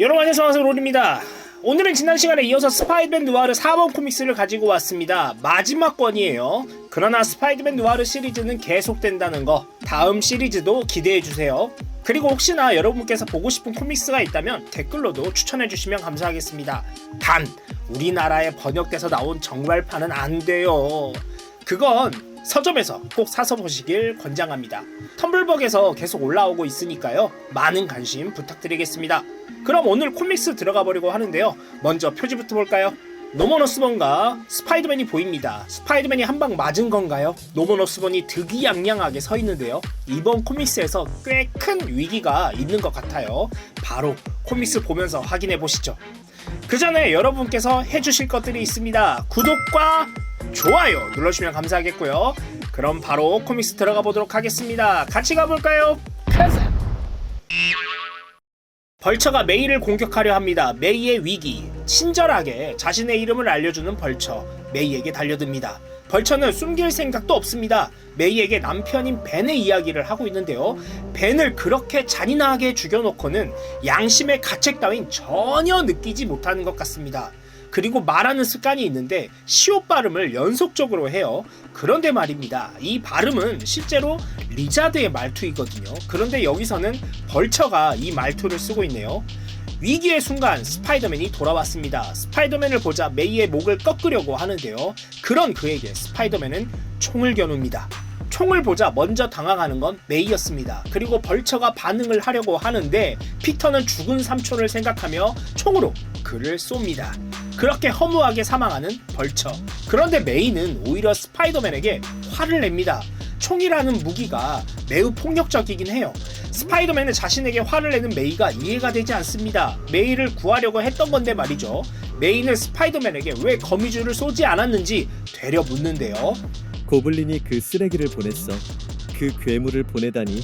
여러분 안녕하세요, 롤입니다. 오늘은 지난 시간에 이어서 스파이더맨 누아르 4번 코믹스를 가지고 왔습니다. 마지막 권이에요. 그러나 스파이더맨 누아르 시리즈는 계속된다는 거, 다음 시리즈도 기대해주세요. 그리고 혹시나 여러분께서 보고 싶은 코믹스가 있다면 댓글로도 추천해주시면 감사하겠습니다. 단, 우리나라에 번역돼서 나온 정발판은 안 돼요. 그건 서점에서 꼭 사서 보시길 권장합니다. 텀블벅에서 계속 올라오고 있으니까요. 많은 관심 부탁드리겠습니다. 그럼 오늘 코믹스 들어가 보려고 하는데요. 먼저 표지부터 볼까요? 노먼 오스본과 스파이더맨이 보입니다. 스파이더맨이 한 방 맞은 건가요? 노먼 오스본이 득이양양하게 서 있는데요. 이번 코믹스에서 꽤 큰 위기가 있는 것 같아요. 바로 코믹스 보면서 확인해 보시죠. 그 전에 여러분께서 해주실 것들이 있습니다. 구독과 좋아요 눌러주시면 감사하겠고요. 그럼 바로 코믹스 들어가 보도록 하겠습니다. 같이 가볼까요? 가자! 벌처가 메이를 공격하려 합니다. 메이의 위기. 친절하게 자신의 이름을 알려주는 벌처, 메이에게 달려듭니다. 벌처는 숨길 생각도 없습니다. 메이에게 남편인 벤의 이야기를 하고 있는데요. 벤을 그렇게 잔인하게 죽여놓고는 양심의 가책 따윈 전혀 느끼지 못하는 것 같습니다. 그리고 말하는 습관이 있는데 시옷 발음을 연속적으로 해요. 그런데 말입니다. 이 발음은 실제로 리자드의 말투이거든요. 그런데 여기서는 벌처가 이 말투를 쓰고 있네요. 위기의 순간 스파이더맨이 돌아왔습니다. 스파이더맨을 보자 메이의 목을 꺾으려고 하는데요. 그런 그에게 스파이더맨은 총을 겨눕니다. 총을 보자 먼저 당황하는 건 메이였습니다. 그리고 벌처가 반응을 하려고 하는데 피터는 죽은 삼촌을 생각하며 총으로 그를 쏩니다. 그렇게 허무하게 사망하는 벌처. 그런데 메이는 오히려 스파이더맨에게 화를 냅니다. 총이라는 무기가 매우 폭력적이긴 해요. 스파이더맨은 자신에게 화를 내는 메이가 이해가 되지 않습니다. 메이를 구하려고 했던 건데 말이죠. 메이는 스파이더맨에게 왜 거미줄을 쏘지 않았는지 되려 묻는데요. 고블린이 그 쓰레기를 보냈어. 그 괴물을 보내다니.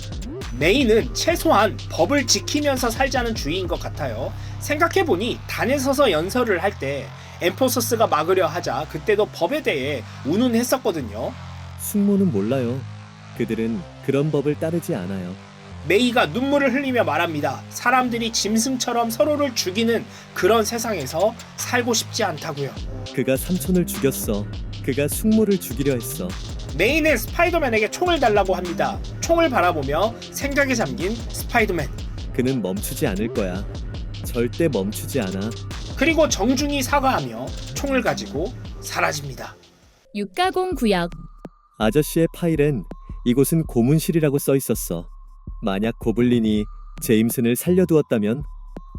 메이는 최소한 법을 지키면서 살자는 주의인 것 같아요. 생각해보니 단에 서서 연설을 할 때 엠포서스가 막으려 하자 그때도 법에 대해 운운했었거든요. 숙모는 몰라요. 그들은 그런 법을 따르지 않아요. 메이가 눈물을 흘리며 말합니다. 사람들이 짐승처럼 서로를 죽이는 그런 세상에서 살고 싶지 않다고요. 그가 삼촌을 죽였어. 그가 숙모를 죽이려 했어. 메이는 스파이더맨에게 총을 달라고 합니다. 총을 바라보며 생각에 잠긴 스파이더맨. 그는 멈추지 않을 거야. 절대 멈추지 않아. 그리고 정중히 사과하며 총을 가지고 사라집니다. 육가공 구역. 아저씨의 파일엔 이곳은 고문실이라고 써 있었어. 만약 고블린이 제임슨을 살려두었다면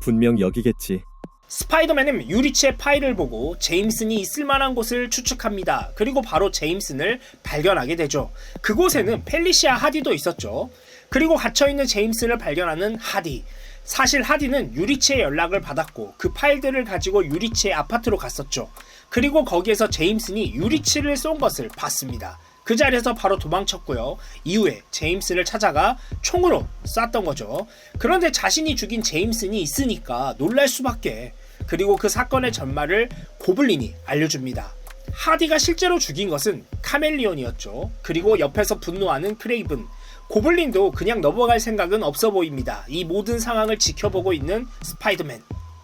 분명 여기겠지. 스파이더맨은 유리치의 파일을 보고 제임슨이 있을 만한 곳을 추측합니다. 그리고 바로 제임슨을 발견하게 되죠. 그곳에는 펠리시아 하디도 있었죠. 그리고 갇혀있는 제임슨을 발견하는 하디. 사실 하디는 유리치의 연락을 받았고 그 파일들을 가지고 유리치의 아파트로 갔었죠. 그리고 거기에서 제임슨이 유리치를 쏜 것을 봤습니다. 그 자리에서 바로 도망쳤고요. 이후에 제임슨을 찾아가 총으로 쐈던 거죠. 그런데 자신이 죽인 제임슨이 있으니까 놀랄 수밖에. 그리고 그 사건의 전말을 고블린이 알려줍니다. 하디가 실제로 죽인 것은 카멜리온이었죠. 그리고 옆에서 분노하는 크레이븐. 고블린도 그냥 넘어갈 생각은 없어 보입니다. 이 모든 상황을 지켜보고 있는 스파이더맨.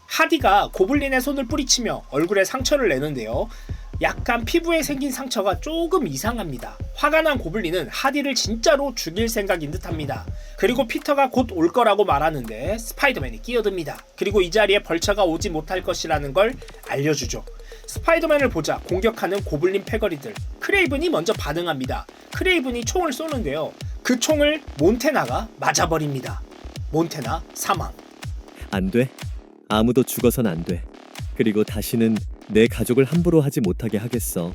하디가 고블린의 손을 뿌리치며 얼굴에 상처를 내는데요. 약간 피부에 생긴 상처가 조금 이상합니다. 화가 난 고블린은 하디를 진짜로 죽일 생각인 듯합니다. 그리고 피터가 곧 올 거라고 말하는데 스파이더맨이 끼어듭니다. 그리고 이 자리에 벌처가 오지 못할 것이라는 걸 알려주죠. 스파이더맨을 보자 공격하는 고블린 패거리들. 크레이븐이 먼저 반응합니다. 크레이븐이 총을 쏘는데요. 그 총을 몬테나가 맞아버립니다. 몬테나 사망. 안 돼. 아무도 죽어선 안 돼. 그리고 다시는 내 가족을 함부로 하지 못하게 하겠어.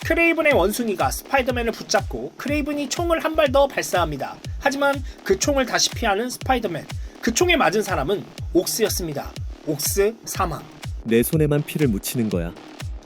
크레이븐의 원숭이가 스파이더맨을 붙잡고 크레이븐이 총을 한 발 더 발사합니다. 하지만 그 총을 다시 피하는 스파이더맨. 그 총에 맞은 사람은 옥스였습니다. 옥스 사망. 내 손에만 피를 묻히는 거야.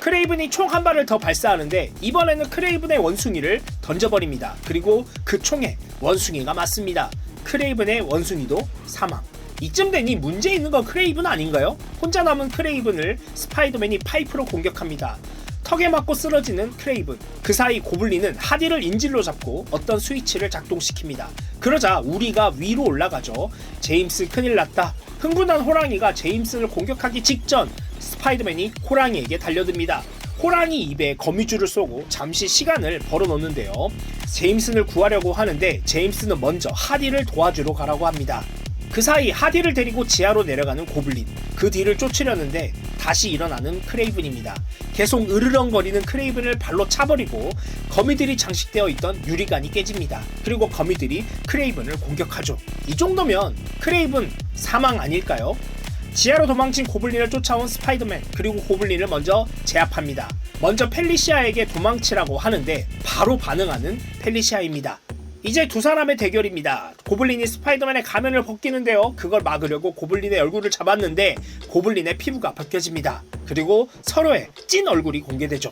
크레이븐이 총 한 발을 더 발사하는데 이번에는 크레이븐의 원숭이를 던져버립니다. 그리고 그 총에 원숭이가 맞습니다. 크레이븐의 원숭이도 사망. 이쯤 되니 문제 있는 건 크레이븐 아닌가요? 혼자 남은 크레이븐을 스파이더맨이 파이프로 공격합니다. 턱에 맞고 쓰러지는 크레이븐. 그 사이 고블린은 하디를 인질로 잡고 어떤 스위치를 작동시킵니다. 그러자 우리가 위로 올라가죠. 제임스 큰일 났다. 흥분한 호랑이가 제임스를 공격하기 직전 스파이더맨이 호랑이에게 달려듭니다. 호랑이 입에 거미줄을 쏘고 잠시 시간을 벌어놓는데요. 제임스를 구하려고 하는데 제임스는 먼저 하디를 도와주러 가라고 합니다. 그 사이 하디를 데리고 지하로 내려가는 고블린. 그 뒤를 쫓으려는데 다시 일어나는 크레이븐입니다. 계속 으르렁거리는 크레이븐을 발로 차버리고 거미들이 장식되어 있던 유리관이 깨집니다. 그리고 거미들이 크레이븐을 공격하죠. 이 정도면 크레이븐 사망 아닐까요? 지하로 도망친 고블린을 쫓아온 스파이더맨, 그리고 고블린을 먼저 제압합니다. 먼저 펠리시아에게 도망치라고 하는데 바로 반응하는 펠리시아입니다. 이제 두 사람의 대결입니다. 고블린이 스파이더맨의 가면을 벗기는데요. 그걸 막으려고 고블린의 얼굴을 잡았는데 고블린의 피부가 벗겨집니다. 그리고 서로의 찐 얼굴이 공개되죠.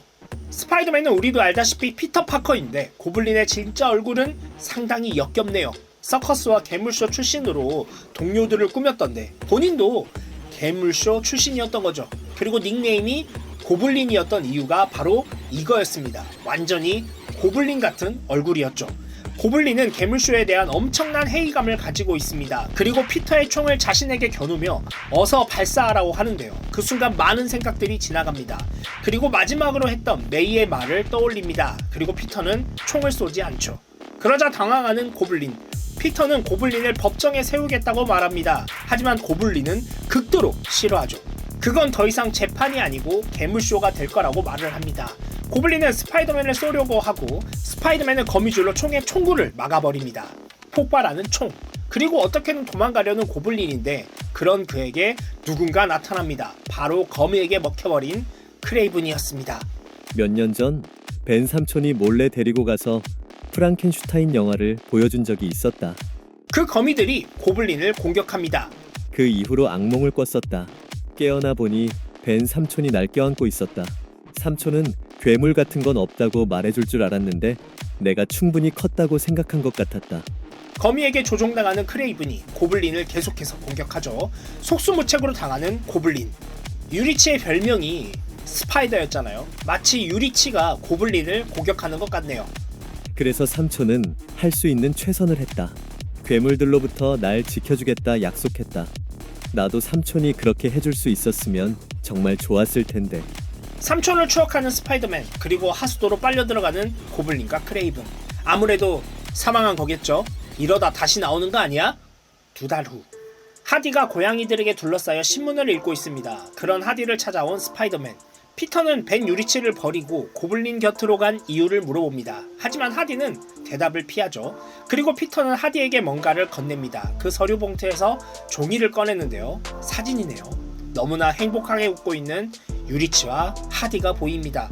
스파이더맨은 우리도 알다시피 피터 파커인데 고블린의 진짜 얼굴은 상당히 역겹네요. 서커스와 괴물쇼 출신으로 동료들을 꾸몄던데 본인도 괴물쇼 출신이었던 거죠. 그리고 닉네임이 고블린이었던 이유가 바로 이거였습니다. 완전히 고블린 같은 얼굴이었죠. 고블린은 괴물쇼에 대한 엄청난 회의감을 가지고 있습니다. 그리고 피터의 총을 자신에게 겨누며 어서 발사하라고 하는데요. 그 순간 많은 생각들이 지나갑니다. 그리고 마지막으로 했던 메이의 말을 떠올립니다. 그리고 피터는 총을 쏘지 않죠. 그러자 당황하는 고블린. 피터는 고블린을 법정에 세우겠다고 말합니다. 하지만 고블린은 극도로 싫어하죠. 그건 더 이상 재판이 아니고 괴물쇼가 될 거라고 말을 합니다. 고블린은 스파이더맨을 쏘려고 하고 스파이더맨은 거미줄로 총의 총구를 막아버립니다. 폭발하는 총. 그리고 어떻게든 도망가려는 고블린인데 그런 그에게 누군가 나타납니다. 바로 거미에게 먹혀버린 크레이븐이었습니다. 몇 년 전 벤 삼촌이 몰래 데리고 가서 프랑켄슈타인 영화를 보여준 적이 있었다. 그 거미들이 고블린을 공격합니다. 그 이후로 악몽을 꿨었다. 깨어나 보니 벤 삼촌이 날 껴안고 있었다. 삼촌은 괴물 같은 건 없다고 말해줄 줄 알았는데 내가 충분히 컸다고 생각한 것 같았다. 거미에게 조종당하는 크레이븐이 고블린을 계속해서 공격하죠. 속수무책으로 당하는 고블린. 유리치의 별명이 스파이더였잖아요. 마치 유리치가 고블린을 공격하는 것 같네요. 그래서 삼촌은 할 수 있는 최선을 했다. 괴물들로부터 날 지켜주겠다 약속했다. 나도 삼촌이 그렇게 해줄 수 있었으면 정말 좋았을 텐데. 삼촌을 추억하는 스파이더맨, 그리고 하수도로 빨려 들어가는 고블린과 크레이븐. 아무래도 사망한 거겠죠. 이러다 다시 나오는 거 아니야? 2달 후. 하디가 고양이들에게 둘러싸여 신문을 읽고 있습니다. 그런 하디를 찾아온 스파이더맨. 피터는 벤 유리치를 버리고 고블린 곁으로 간 이유를 물어봅니다. 하지만 하디는 대답을 피하죠. 그리고 피터는 하디에게 뭔가를 건넵니다. 그 서류 봉투에서 종이를 꺼냈는데요. 사진이네요. 너무나 행복하게 웃고 있는 유리치와 하디가 보입니다.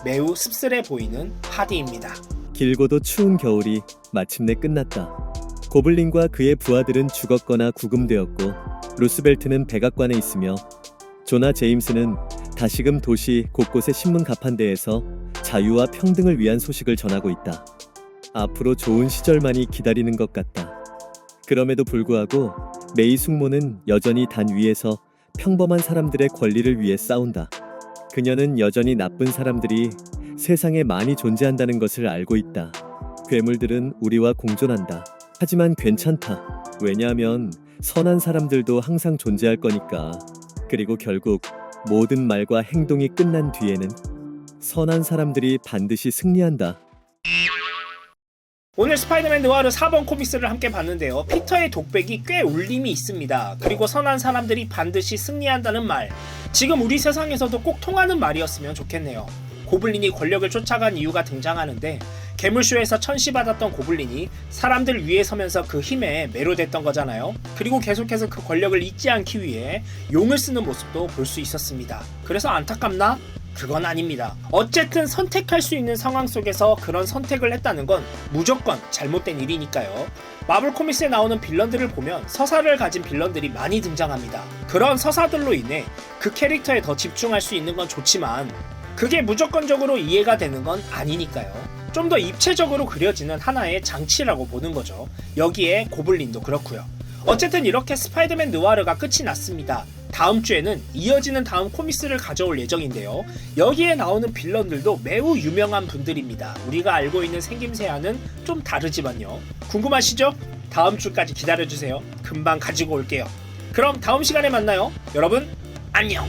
매우 씁쓸해 보이는 하디입니다. 길고도 추운 겨울이 마침내 끝났다. 고블린과 그의 부하들은 죽었거나 구금되었고 루스벨트는 백악관에 있으며 조나 제임스는 다시금 도시 곳곳의 신문 가판대에서 자유와 평등을 위한 소식을 전하고 있다. 앞으로 좋은 시절만이 기다리는 것 같다. 그럼에도 불구하고 메이 숙모는 여전히 단 위에서 평범한 사람들의 권리를 위해 싸운다. 그녀는 여전히 나쁜 사람들이 세상에 많이 존재한다는 것을 알고 있다. 괴물들은 우리와 공존한다. 하지만 괜찮다. 왜냐하면 선한 사람들도 항상 존재할 거니까. 그리고 결국 모든 말과 행동이 끝난 뒤에는 선한 사람들이 반드시 승리한다. 오늘 스파이더맨 느와르 4번 코믹스를 함께 봤는데요. 피터의 독백이 꽤 울림이 있습니다. 그리고 선한 사람들이 반드시 승리한다는 말. 지금 우리 세상에서도 꼭 통하는 말이었으면 좋겠네요. 고블린이 권력을 쫓아간 이유가 등장하는데 괴물쇼에서 천시받았던 고블린이 사람들 위에 서면서 그 힘에 매료됐던 거잖아요. 그리고 계속해서 그 권력을 잊지 않기 위해 용을 쓰는 모습도 볼 수 있었습니다. 그래서 안타깝나? 그건 아닙니다. 어쨌든 선택할 수 있는 상황 속에서 그런 선택을 했다는 건 무조건 잘못된 일이니까요. 마블 코믹스에 나오는 빌런들을 보면 서사를 가진 빌런들이 많이 등장합니다. 그런 서사들로 인해 그 캐릭터에 더 집중할 수 있는 건 좋지만 그게 무조건적으로 이해가 되는 건 아니니까요. 좀 더 입체적으로 그려지는 하나의 장치라고 보는 거죠. 여기에 고블린도 그렇고요. 어쨌든 이렇게 스파이더맨 느와르가 끝이 났습니다. 다음 주에는 이어지는 다음 코믹스를 가져올 예정인데요. 여기에 나오는 빌런들도 매우 유명한 분들입니다. 우리가 알고 있는 생김새와는 좀 다르지만요. 궁금하시죠? 다음 주까지 기다려주세요. 금방 가지고 올게요. 그럼 다음 시간에 만나요. 여러분 안녕.